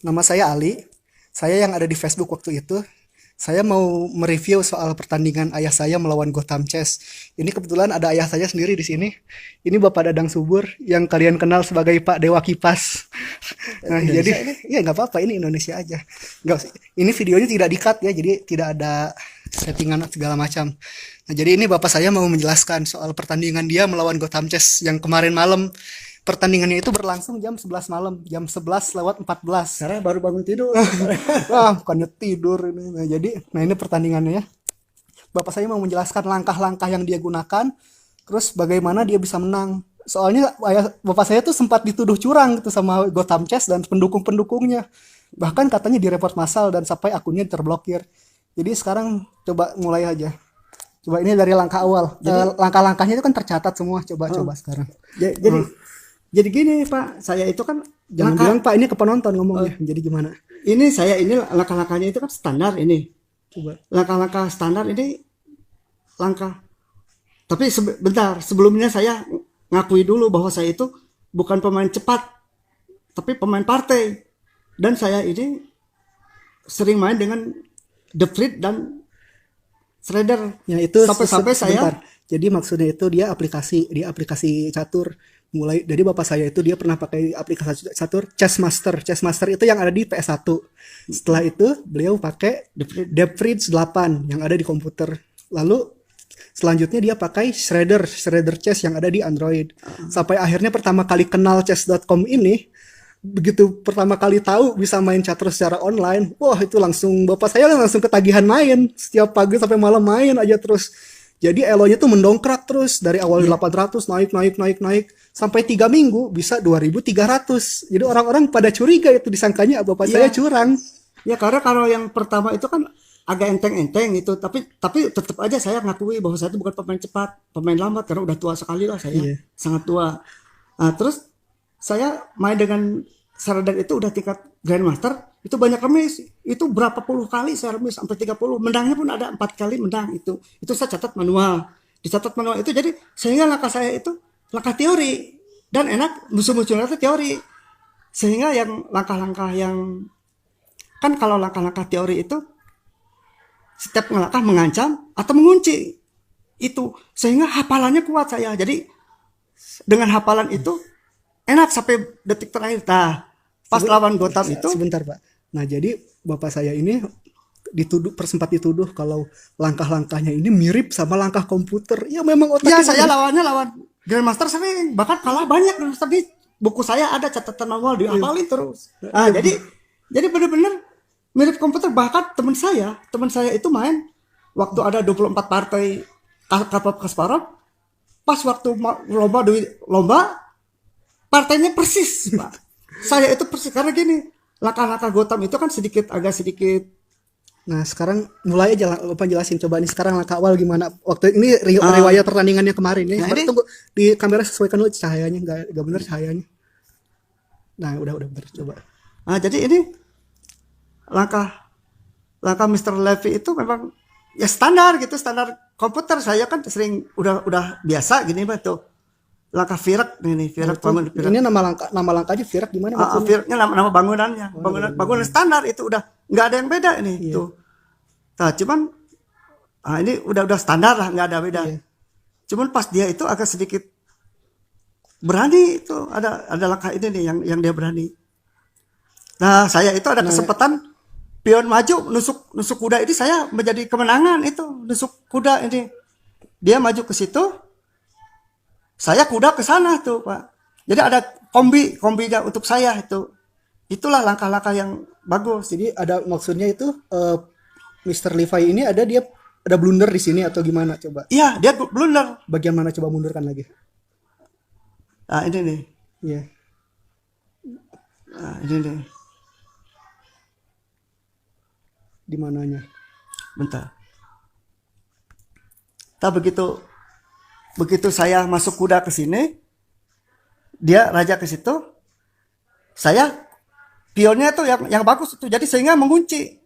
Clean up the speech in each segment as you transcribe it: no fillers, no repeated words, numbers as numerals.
Nama saya Ali. Saya yang ada di Facebook waktu itu. Saya mau mereview soal pertandingan ayah saya melawan Gotham Chess. Ini kebetulan ada ayah saya sendiri di sini. Ini Bapak Dadang Subur yang kalian kenal sebagai Pak Dewa Kipas. Nah, jadi Indonesia ini. ya nggak apa-apa, ini Indonesia aja. Nggak, ini videonya tidak di-cut ya, jadi tidak ada settingan segala macam. Nah, jadi ini Bapak saya mau menjelaskan soal pertandingan dia melawan Gotham Chess yang kemarin malam. Pertandingannya itu berlangsung jam 11 malam, jam 11:14. Karena baru bangun tidur. Bukannya tidur ini. Nah ini pertandingannya ya. Bapak saya mau menjelaskan langkah-langkah yang dia gunakan, terus bagaimana dia bisa menang. Soalnya bapak saya tuh sempat dituduh curang gitu sama Gotham Chess dan pendukung-pendukungnya. Bahkan katanya direport massal dan sampai akunnya terblokir. Jadi sekarang coba mulai aja. Coba ini dari langkah awal. Langkah-langkahnya itu kan tercatat semua. Coba sekarang. Jadi gini Pak, saya itu kan Jangan bilang Pak, ini ke penonton ngomongnya. Jadi gimana? ini langkah-langkahnya itu kan standar ini. Coba. Langkah-langkah standar ini langkah. Tapi bentar, sebelumnya saya ngakui dulu bahwa saya itu bukan pemain cepat, tapi pemain partai. Dan saya ini sering main dengan The Fleet dan Shredder. Ya itu Sampai-sampai sebentar. saya Jadi maksudnya itu dia aplikasi catur. Mulai dari bapak saya itu dia pernah pakai aplikasi catur Chessmaster. Chessmaster itu yang ada di PS1. Setelah itu beliau pakai DevFreeze 8 yang ada di komputer. Lalu selanjutnya dia pakai Shredder Chess yang ada di Android. Sampai akhirnya pertama kali kenal chess.com ini, begitu pertama kali tahu bisa main catur secara online, wah itu langsung bapak saya langsung ketagihan main, setiap pagi sampai malam main aja terus. Jadi elonya tuh mendongkrak terus dari awal 800 naik sampai 3 minggu bisa 2.300. Jadi orang-orang pada curiga itu, disangkanya bapak saya curang. ya karena kalau yang pertama itu kan agak enteng-enteng itu, tapi tetap aja saya ngakui bahwa saya itu bukan pemain cepat, pemain lambat karena udah tua sekali lah saya. Sangat tua. Nah, terus saya main dengan Shredder itu udah tingkat Grandmaster, itu banyak remis. Itu berapa puluh kali saya remis sampai 30. Menangnya pun ada 4 kali menang itu. Itu saya catat manual. Dicatat manual itu, jadi sehingga langkah saya itu langkah teori dan enak, musuh-musuhnya itu teori. Sehingga yang langkah-langkah yang kan kalau langkah-langkah teori itu setiap langkah mengancam atau mengunci. Itu sehingga hafalannya kuat saya. Jadi dengan hafalan itu enak sampai detik terakhir. Nah, pas lawan Gotham itu sebentar Pak. Nah jadi bapak saya ini sempat dituduh kalau langkah-langkahnya ini mirip sama langkah komputer. Ya memang otaknya. ya saya lawannya lawan Grandmaster sering, bahkan kalah banyak Grandmaster. Di buku saya ada catatan awal dihafalin terus. Nah, jadi benar-benar mirip komputer. Bahkan teman saya itu main waktu ada 24 partai Kasparov, pas waktu lomba partainya persis, Pak. Saya itu persis karena gini, langkah-langkah Gotham itu kan agak sedikit. Nah sekarang mulai aja Bapak jelasin, coba nih sekarang langkah awal gimana waktu ini riwayat pertandingannya kemarin ya. Nah, Tunggu di kamera, sesuaikan dulu cahayanya, nggak benar cahayanya. Nah udah benar, coba. Nah, jadi ini langkah Mr. Levy itu memang ya standar gitu, standar komputer. Saya kan sering udah biasa gini Pak tuh. Langkah Virak ini, Virak bangun Virak. Ini nama langkahnya Virak gimana maksudnya? Viraknya nama bangunannya. Bangunan standar itu udah nggak ada yang beda ini tuh. Nah, cuman ini udah standar lah, nggak ada beda. Cuman pas dia itu agak sedikit berani itu, ada langkah ini nih yang dia berani. Nah, saya itu ada kesempatan pion maju nusuk kuda ini, saya menjadi kemenangan itu, nusuk kuda ini. Dia maju ke situ, saya kuda ke sana tuh, Pak. Jadi ada kombinya untuk saya itu. Itulah langkah-langkah yang bagus. Jadi ada maksudnya itu Mr. Levi ini dia ada blunder di sini atau gimana coba? Iya, dia blunder. Bagian mana coba mundurkan lagi? Nah, ini nih. Iya. Nah, ini nih. Di mananya? Bentar. Nah, begitu saya masuk kuda ke sini, dia raja ke situ, saya pionnya tuh yang bagus itu, jadi sehingga mengunci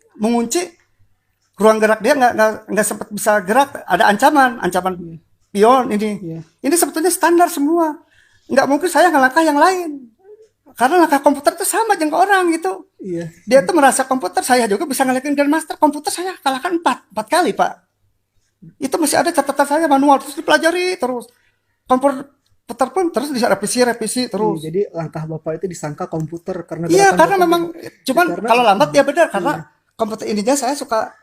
ruang gerak dia nggak sempat bisa gerak, ada ancaman pion ini. Ini sebetulnya standar semua, nggak mungkin saya ngelangkah yang lain. Karena langkah komputer itu sama dengan orang gitu. Iya. Dia tuh merasa komputer, saya juga bisa ngelekin Grandmaster. Komputer saya kalahkan 4 kali, Pak. Itu masih ada catatan saya manual, terus dipelajari terus. Komputer pun terus bisa revisi terus. Jadi langkah Bapak itu disangka komputer karena Iya, gerakan karena Bapak memang cuman karena kalau lambat ya benar karena komputer ininya saya suka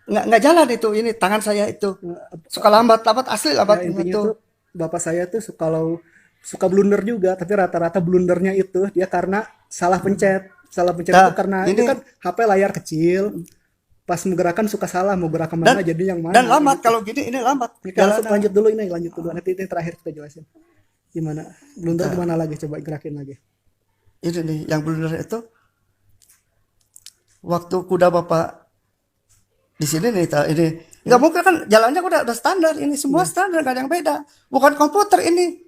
nggak jalan itu ini tangan saya itu suka lambat asli lambat ya, intinya itu. tuh Bapak saya tuh kalau suka blunder juga, tapi rata-rata blundernya itu dia karena salah pencet. Salah pencet Nah, itu karena ini itu kan HP layar kecil. Pas menggerakkan suka salah, mau gerak kemana jadi yang mana. dan lambat kalau gini ini lambat. Kita lanjut dulu ini, lanjut dulu. Nanti ini terakhir kita jelasin. Gimana? Blunder gimana lagi? Coba gerakin lagi. Ini nih yang blunder itu waktu kuda Bapak di sini nih ini nggak mungkin kan jalannya udah standar ini semua standar nggak ada yang beda bukan komputer ini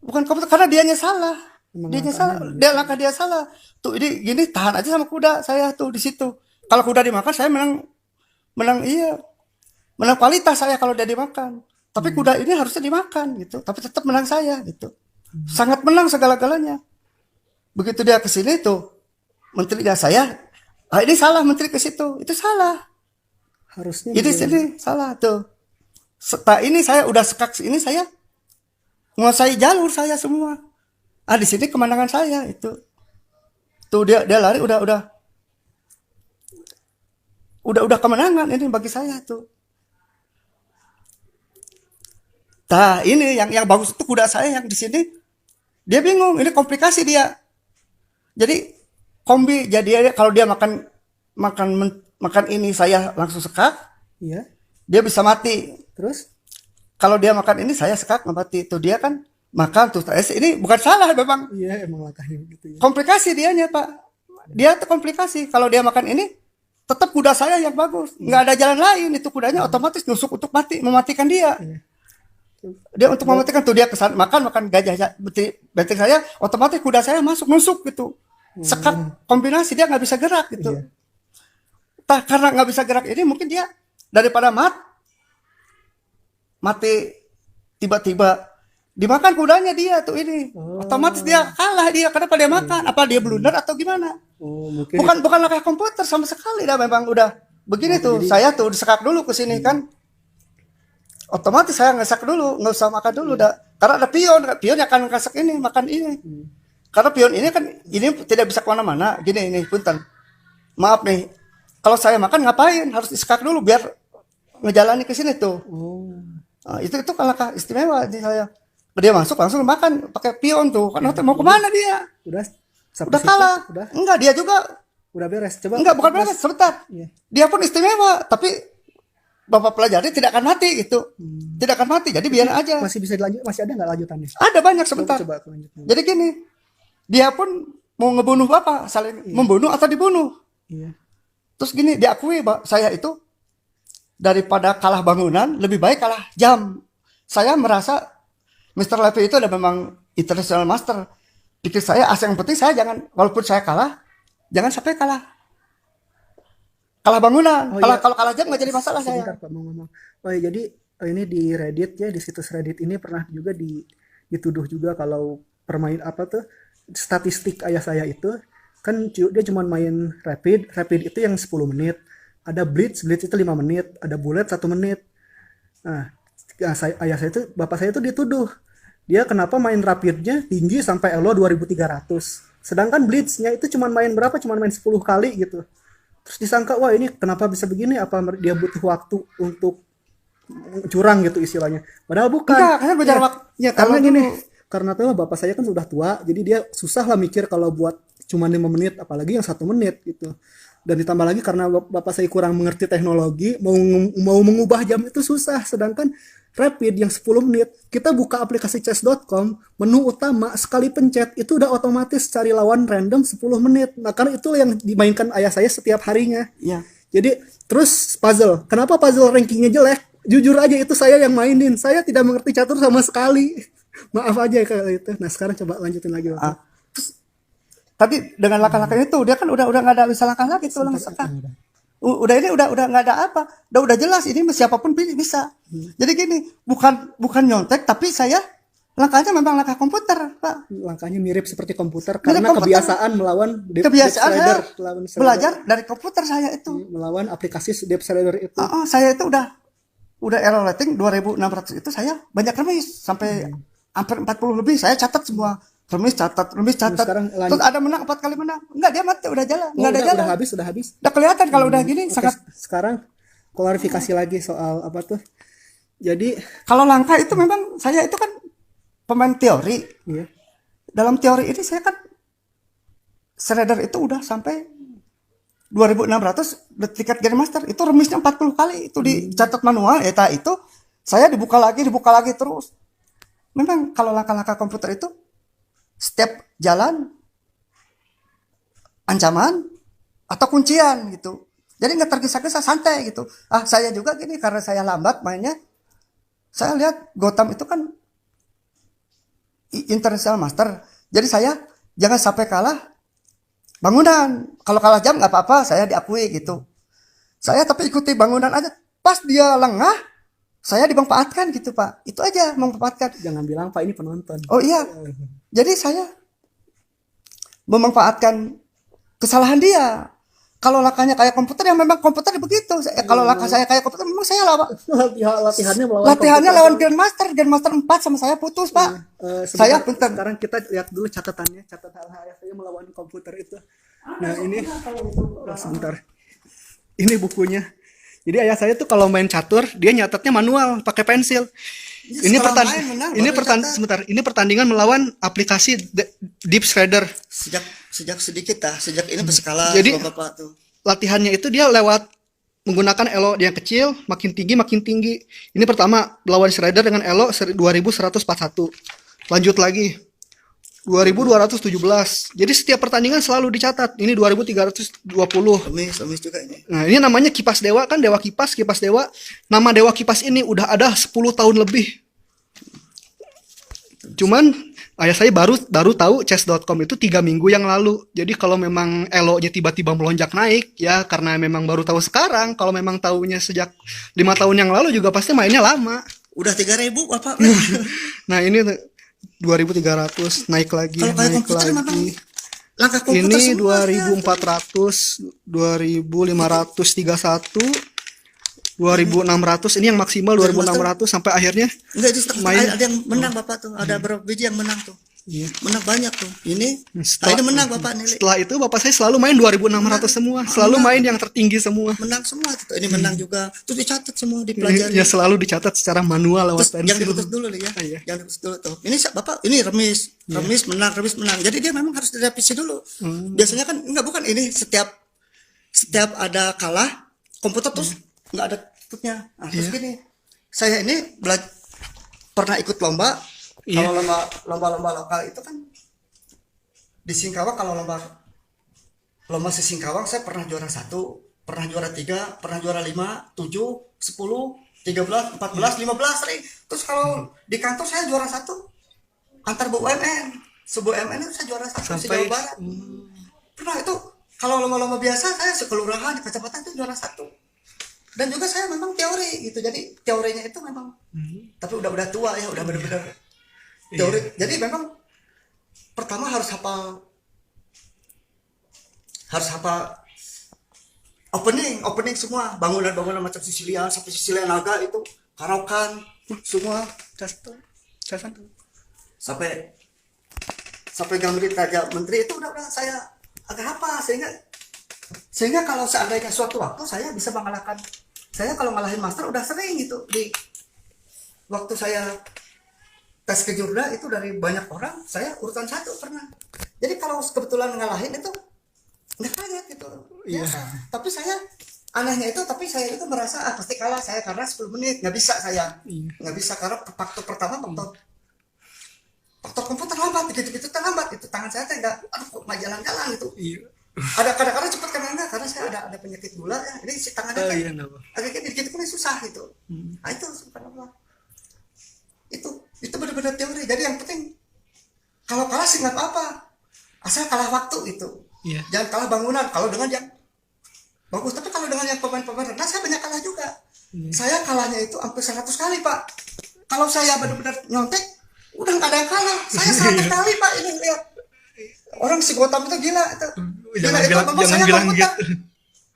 bukan komputer karena dianya salah langkah dia salah tuh ini gini tahan aja sama kuda saya tuh di situ kalau kuda dimakan saya menang iya menang kualitas saya kalau dia dimakan tapi kuda ini harusnya dimakan gitu tapi tetap menang saya gitu sangat menang segala-galanya begitu dia ke sini tuh menterinya saya ini salah menteri ke situ itu salah harusnya jadi sini salah tuh. Setelah ini saya udah sekak ini saya menguasai jalur saya semua. Di sini kemenangan saya itu. Tuh dia lari udah kemenangan ini bagi saya tuh. Nah, ini yang bagus itu kuda saya yang di sini dia bingung, ini komplikasi dia. Jadi kombi jadi kalau dia makan ini saya langsung sekak, iya. Dia bisa mati. Terus kalau dia makan ini saya sekak nggak mati. Tuh dia kan makan tuh ini bukan salah memang. Iya emang langkahnya begitu ya. Komplikasi dianya Pak. Dia tuh komplikasi. Kalau dia makan ini tetap kuda saya yang bagus. Nggak ada jalan lain itu kudanya otomatis nusuk untuk mematikan dia. Iya. Dia untuk mematikan tuh dia kesan makan gajah benteng saya otomatis kuda saya masuk nusuk gitu. Sekak kombinasi dia nggak bisa gerak gitu. Iya. Karena nggak bisa gerak ini mungkin dia daripada mati tiba-tiba dimakan kudanya dia tuh ini otomatis dia kalah dia karena dia makan apa dia blunder atau gimana bukan langkah komputer sama sekali dah memang udah begini tuh saya tuh disekak dulu ke sini kan otomatis saya ngesak dulu nggak usah makan dulu dah karena ada pion akan ngesak ini makan ini karena pion ini kan ini tidak bisa kemana-mana gini ini punten maaf nih kalau saya makan ngapain harus disekak dulu biar ngejalani ke sini tuh. Nah, itu kan langkah istimewa di saya. Dia masuk langsung makan pakai pion tuh. Kan mau kemana dia? Udah kalah. Enggak dia juga. Udah beres. Coba. Enggak bukan beres sebentar. Iya. Dia pun istimewa tapi Bapak pelajari tidak akan mati gitu. Tidak akan mati. Jadi biar aja. Masih bisa dilanjut. Masih ada nggak lanjutannya? Ada banyak sebentar. Coba jadi gini. Dia pun mau ngebunuh Bapak saling membunuh atau dibunuh. Iya. Terus gini diakui saya itu daripada kalah bangunan lebih baik kalah jam. Saya merasa Mr. Levy itu ada memang international master. Pikir saya yang penting saya jangan walaupun saya kalah jangan sampai kalah bangunan. Kalau kalah jam nggak jadi masalah saya. Pak mau ngomong. Jadi ini di Reddit ya di situs Reddit ini pernah juga dituduh juga kalau permain apa tuh statistik ayah saya itu kan dia cuma main rapid itu yang 10 menit ada blitz itu 5 menit ada bullet 1 menit nah ayah saya itu bapak saya itu dituduh dia kenapa main rapidnya tinggi sampai elo 2300 sedangkan blitznya itu cuma main 10 kali gitu terus disangka wah ini kenapa bisa begini apa dia butuh waktu untuk curang gitu istilahnya padahal bukan karena belajar waktu karena gini karena tuh bapak saya kan sudah tua jadi dia susah lah mikir kalau buat cuma 5 menit apalagi yang 1 menit gitu dan ditambah lagi karena bapak saya kurang mengerti teknologi mau mengubah jam itu susah sedangkan rapid yang 10 menit kita buka aplikasi chess.com menu utama sekali pencet itu udah otomatis cari lawan random 10 menit nah karena itu yang dimainkan ayah saya setiap harinya ya. Jadi terus puzzle kenapa puzzle rankingnya jelek jujur aja itu saya yang mainin saya tidak mengerti catur sama sekali maaf aja kalau itu nah sekarang coba lanjutin lagi tadi dengan langkah-langkah itu dia kan udah nggak ada bisa langkah lagi tuh langsung udah ini udah nggak ada apa udah jelas ini siapapun bisa jadi gini bukan nyontek tapi saya Langkahnya memang langkah komputer, Pak. Langkahnya mirip seperti komputer Mirip karena komputer. kebiasaan melawan Kebiasaan saya lawan belajar dari komputer saya itu. melawan aplikasi Deep Shredder itu. Saya itu udah error rating 2600 itu saya banyak remis sampai hampir 40 lebih. Saya catat semua. Remis catat. Sekarang Terus ada menang 4 kali menang. Enggak, dia mati, udah jalan. Enggak ada jalan. Udah habis. Udah kelihatan kalau udah gini Oke, sangat. sekarang klarifikasi lagi soal apa tuh. Jadi Kalau langkah itu memang saya itu kan pemain teori. iya. Dalam teori ini saya kan Shredder itu udah sampai 2600 the tiket Grandmaster itu remisnya 40 kali itu dicatat manual itu saya dibuka lagi terus. Memang kalau langkah-langkah komputer itu setiap jalan ancaman atau kuncian gitu. Jadi nggak tergesa-gesa, santai gitu. Saya juga gini karena saya lambat mainnya. Saya lihat Gotham itu kan international master. Jadi saya jangan sampai kalah bangunan. Kalau kalah jam nggak apa-apa, saya diakui gitu. Saya tapi ikuti bangunan aja. Pas dia lengah, saya dimanfaatkan gitu Pak. Itu aja memanfaatkan. Jangan bilang Pak ini penonton. Oh iya. Jadi saya memanfaatkan kesalahan dia. Kalau langkahnya kayak komputer yang memang komputer begitu. Kalau langkah saya kayak komputer memang saya latihannya lawan Grandmaster 4 sama saya putus Pak. Saya punten. Sekarang kita lihat dulu catatannya, catatan ayah saya melawan komputer itu. Nah ini sebentar. Ini bukunya. Jadi ayah saya tuh kalau main catur dia nyatetnya manual pakai pensil. Ini pertandingan melawan aplikasi Deep Shredder. Sejak sedikit sejak ini berskala. Jadi Bapak tuh. Latihannya itu dia lewat menggunakan elo yang kecil, makin tinggi. Ini pertama lawan Shredder dengan elo 2141. Lanjut lagi 2217. Jadi setiap pertandingan selalu dicatat. Ini 2320. Remis juga ini. Nah, ini namanya Kipas Dewa kan, Dewa Kipas Dewa. Nama Dewa Kipas ini udah ada 10 tahun lebih. Cuman ayah saya baru tahu chess.com itu 3 minggu yang lalu. Jadi kalau memang elo-nya tiba-tiba melonjak naik, ya karena memang baru tahu sekarang. Kalau memang tahunya sejak 5 tahun yang lalu juga pasti mainnya lama. Udah 3.000 Bapak. Nah ini 2.300 naik lagi. Kalau kayak komputer memang langkah komputer ini semua, 2.400, 2.531, 2.600. Ini yang maksimal 2.600 sampai akhirnya. Enggak, itu ada yang menang Bapak tuh. Ada berapa biji yang menang tuh? Iya. Menang banyak tuh. Ini menang Bapak nih. Setelah itu Bapak saya selalu main 2.600 semua. Selalu main yang tertinggi semua. Menang semua gitu. Ini menang juga. Terus dicatat semua, dipelajari. Ya selalu dicatat secara manual lewat pensil. Yang diputus dulu ya. Iya. Yang diputus dulu tuh. Ini Bapak, ini remis menang. Jadi dia memang harus direvisi dulu. Biasanya kan bukan ini setiap ada kalah komputer terus enggak ada tutupnya. Terus gini. Saya ini pernah ikut lomba. Kalau lomba lokal itu kan di Singkawang, kalau lomba si Singkawang saya pernah juara 1, pernah juara 3, pernah juara 5, 7, 10, 13, 14, 15 sering. Terus kalau di kantor saya juara 1 antar BUMN. BUMN itu saya juara 1 di Jawa Barat. Pernah itu kalau lomba-lomba biasa saya sekelurahan di kecamatan itu juara 1. Dan juga saya memang teori gitu. Jadi teorinya itu memang tapi udah tua ya, udah benar-benar teori. Jadi memang pertama harus hafal opening semua, bangunan macam Sicilian sampai Sicilian Naga itu, Karokan semua sampai Gambit Raja Menteri itu udah saya agak hafal, sehingga kalau seandainya suatu waktu saya bisa mengalahkan, saya kalau ngalahin master udah sering gitu. Di waktu saya tes ke Jurda itu dari banyak orang saya urutan 1 pernah. Jadi kalau kebetulan ngalahin itu nggak kaget gitu. Iya. Tapi saya anehnya itu, saya itu merasa pasti kalah saya karena 10 menit nggak bisa saya. Nggak bisa karena faktor pertama faktor komputer lambat, begitu terlambat itu tangan saya tidak nggak jalan-jalan gitu. Iya. Ada kadang-kadang cepat karena saya ada penyakit gula ya. Ini si tangannya agak dikit pun susah gitu. Nah itu subhanallah. Itu benar-benar teori. Jadi yang penting kalau kalah sih nggak apa-apa, asal kalah waktu itu. Jangan kalah bangunan. Kalau dengan yang bagus, tapi kalau dengan yang pemain-pemain rendah saya banyak kalah juga. Saya kalahnya itu hampir 100 kali Pak. Kalau saya benar-benar nyontek Udah nggak ada yang kalah. Saya 100 kali Pak ini lihat. Orang si Gotham itu gila itu. Gila itu memang jangan saya bilang komputer. gitu.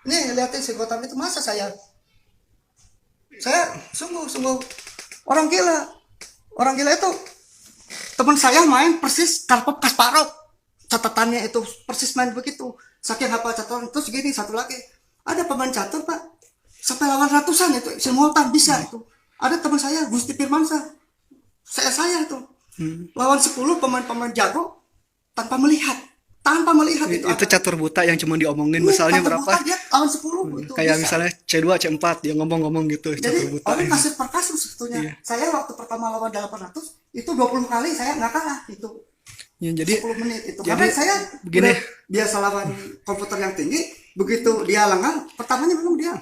Nih lihatin si Gotham itu masa saya sungguh orang gila. Orang gila itu teman saya main persis Karpov Kasparov. Catatannya itu persis main begitu. Saking hafal catatan. Terus gini satu lagi. Ada pemain catur Pak. Sampai lawan ratusan itu simultan bisa itu. Ada teman saya Gusti Firmansyah. Saya itu. Lawan 10 pemain-pemain jago tanpa melihat Itu catur buta yang cuma diomongin misalnya berapa? Dia lawan 10 itu Kayak bisa. misalnya C2 C4 dia ngomong-ngomong gitu catur Jadi buta. orang kasus per kasus sebetulnya. Iya. Saya waktu pertama lawan 800 itu 20 kali saya nggak kalah itu. Ya, jadi 10 menit itu. jadi Karena saya begini. biasa lawan komputer yang tinggi, begitu dia lengah, pertamanya memang dia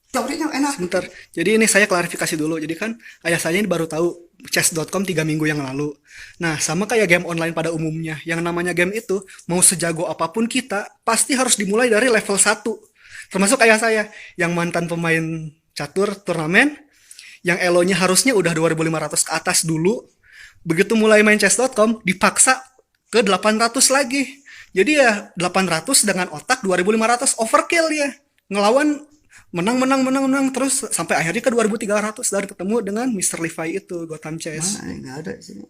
teorinya enak. Sebentar. Jadi ini saya klarifikasi dulu. Jadi kan ayah saya ini baru tahu chess.com 3 minggu yang lalu. Nah, sama kayak game online pada umumnya. Yang namanya game itu, mau sejago apapun kita, pasti harus dimulai dari level 1. Termasuk ayah saya, yang mantan pemain catur turnamen, yang elo-nya harusnya udah 2.500 ke atas dulu. Begitu mulai main chess.com, dipaksa ke 800 lagi. Jadi ya 800 dengan otak 2.500 overkill dia. Ngelawan menang terus sampai akhirnya ke 2.300 dan ketemu dengan Mr. Levi itu Gotham Chess. Mana nggak ada di sini.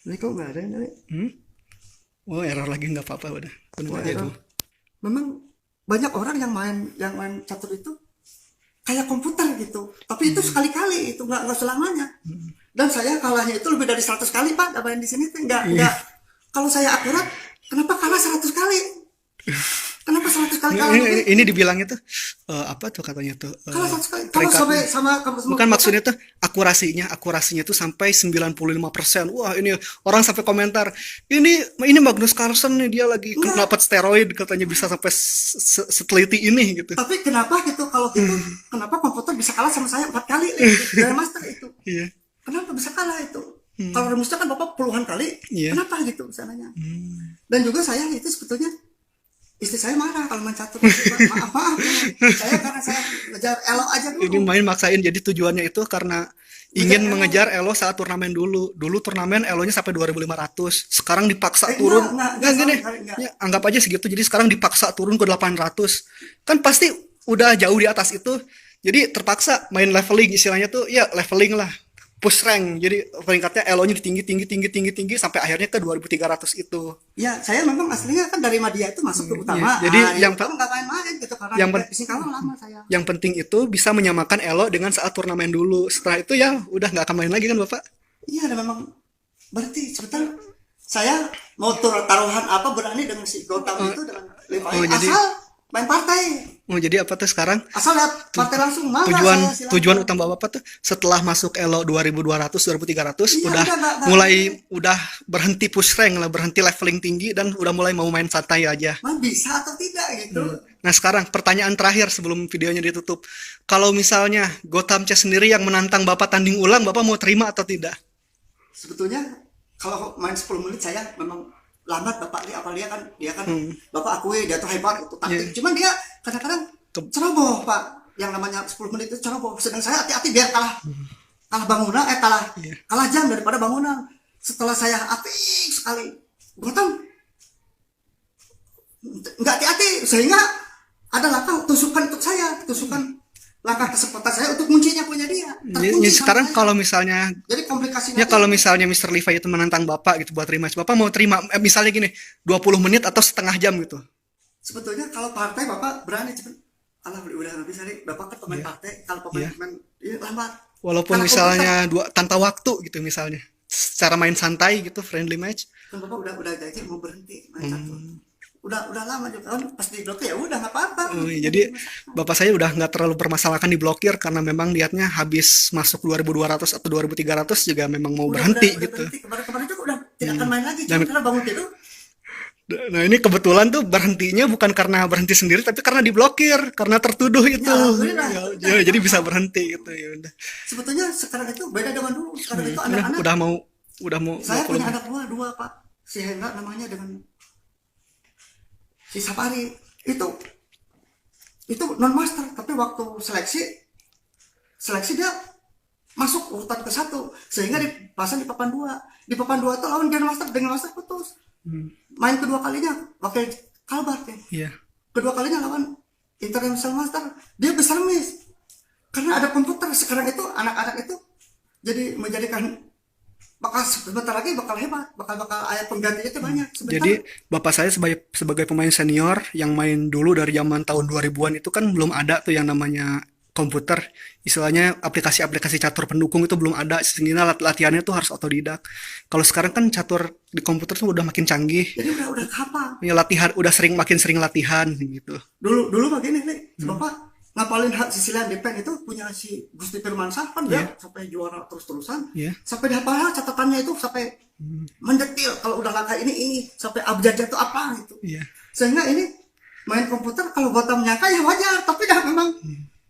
Ini kok nggak ada ini? Oh, error lagi, nggak apa-apa udah. Penuh Wah, aja error. dulu. Memang banyak orang yang main catur itu kayak komputer gitu. Tapi itu sekali-kali itu nggak selamanya. Dan saya kalahnya itu lebih dari 100 kali Pak. Main di sini tuh nggak. Kalau saya akurat, kenapa kalah 100 kali? Kenapa 100 kali kalah? Ini dibilangnya tuh apa tuh katanya tuh? Kalah 100 kali. Kalau sampai sama Bukan maksudnya tuh akurasinya tuh sampai 95%. Wah, ini orang sampai komentar, ini Magnus Carlsen nih dia lagi dapat steroid katanya bisa sampai seteliti ini gitu. Tapi kenapa gitu kalau gitu? Kenapa komputer bisa kalah sama saya 4 kali dari master itu? Iya. Kenapa bisa kalah itu? Kalau rumusnya kan Bapak puluhan kali. Iya. Kenapa gitu misalnya? Dan juga saya itu sebetulnya istri saya marah kalau main catur. Maaf. Saya karena saya ngejar elo aja dulu. Ini main maksain, jadi tujuannya itu karena ingin mengejar elo saat turnamen dulu. Dulu turnamen elonya sampai 2.500. Sekarang dipaksa turun. Enggak, Gini. Ya, anggap aja segitu. Jadi sekarang dipaksa turun ke 800. Kan pasti udah jauh di atas itu. Jadi terpaksa main leveling, istilahnya tuh ya leveling lah. Push rank. Jadi peringkatnya elonya tinggi sampai akhirnya ke 2.300 itu. Ya, saya memang aslinya kan dari Madia itu masuk ke utama. Iya. Jadi yang utama nggak main-main gitu karena lama saya. Yang penting itu bisa menyamakan elo dengan saat turnamen dulu. Setelah itu ya udah nggak akan main lagi kan Bapak? Iya, dan memang berarti sebentar saya mau taruhan apa berani dengan si Gotham itu dengan Levi asal main partai. Jadi apa tuh sekarang? Asal lihat partai langsung. Tujuan utama Bapak tuh setelah masuk elo 2.200 2.300 udah berhenti push rank lah, berhenti leveling tinggi dan udah mulai mau main santai aja. Bisa atau tidak gitu. Nah, sekarang pertanyaan terakhir sebelum videonya ditutup. Kalau misalnya Gotham Chess sendiri yang menantang Bapak tanding ulang, Bapak mau terima atau tidak? Sebetulnya kalau main 10 menit saya memang lambat Bapak dia kan Bapak akui dia tuh hebat itu taktik. Cuman dia kadang-kadang ceroboh Pak. Yang namanya 10 menit itu ceroboh. Sedang saya hati-hati biar kalah bangunan kalah jam daripada bangunan. Setelah saya hati sekali Gotham nggak hati-hati sehingga ada langkah tusukan untuk saya, langkah kesempatan saya untuk kuncinya punya dia. Jadi sekarang kalau misalnya jadi komplikasinya kalau misalnya Mr. Levi itu menantang Bapak gitu buat rematch, Bapak mau terima misalnya gini 20 menit atau setengah jam gitu? Sebetulnya kalau partai Bapak berani cepet. Alah udah nggak bisa nih, Bapak kan pemain partai. Kalau pemain lambat. Walaupun misalnya tanpa waktu gitu misalnya, secara main santai gitu friendly match. Kan Bapak udah janji mau berhenti main catur. Udah lama juga kan pas diblokir ya udah nggak apa-apa. Jadi Bapak saya udah nggak terlalu permasalahkan diblokir karena memang lihatnya habis masuk 2.200 atau 2.300 juga memang mau berhenti gitu. Kemarin itu udah tidak akan main lagi karena bangun tidur. Nah, ini kebetulan tuh berhentinya bukan karena berhenti sendiri tapi karena diblokir, karena tertuduh itu. Ya, jadi bisa berhenti gitu ya udah. Sebetulnya sekarang itu beda dengan dulu. Sekarang itu anak-anak udah mau saya punya anak dua Pak. Si Hendra namanya dengan si Sapari itu non master tapi waktu seleksi dia masuk urutan ke satu, sehingga dipasang di papan dua. Di papan dua itu lawan Grandmaster dengan Master putus. Main kedua kalinya pakai Kalbar ya. Iya. Kedua kalinya lawan International Master, dia besar miss. Karena ada komputer sekarang itu, anak-anak itu jadi menjadikan bakal sebentar lagi bakal hebat, bakal ayat penggantinya itu banyak. Sebentar. Jadi bapak saya sebagai pemain senior yang main dulu dari zaman tahun 2000-an itu kan belum ada tuh yang namanya komputer, istilahnya aplikasi-aplikasi catur pendukung itu belum ada, sehingga latihannya tuh harus otodidak. Kalau sekarang kan catur di komputer tuh udah makin canggih. Jadi udah hafal. Ya latihan udah makin sering latihan gitu. Dulu begini nih, Bapak ngapalin hak sisilan di pen itu punya si Gusti Firmansyah kan dia sampai juara terus-terusan. Sampai dihafal catatannya itu sampai mendetil, kalau udah langkah ini sampai abjadnya itu apa gitu. Sehingga ini main komputer kalau gua menyangka ya wajar, tapi dah memang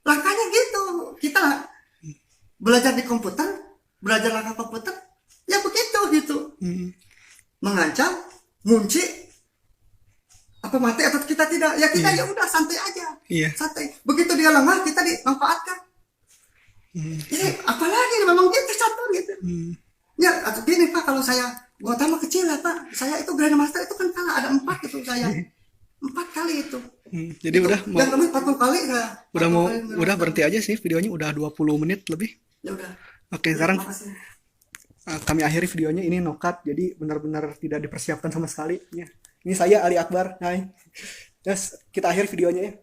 langkahnya gitu. Kita belajar di komputer, belajar langkah komputer, ya begitu gitu. Mengancam, ngunci, apa mati atau kita tidak? Ya kita ya udah santai aja. Santai. Begitu dia lengah, kita dimanfaatkan. Ini apalagi memang gitu catur gitu. Ya gini Pak, kalau gua tambah kecil ya Pak, saya itu Grandmaster itu kan kalah ada 4 gitu saya. 4 kali itu. Jadi itu, udah yang lebih 40 kali ya. Udah berhenti aja sih videonya, udah 20 menit lebih. Ya udah. Oke, sekarang kami akhiri videonya, ini no cut, jadi benar-benar tidak dipersiapkan sama sekali. Ini saya Ali Akbar. Hai. Terus kita akhiri videonya ya.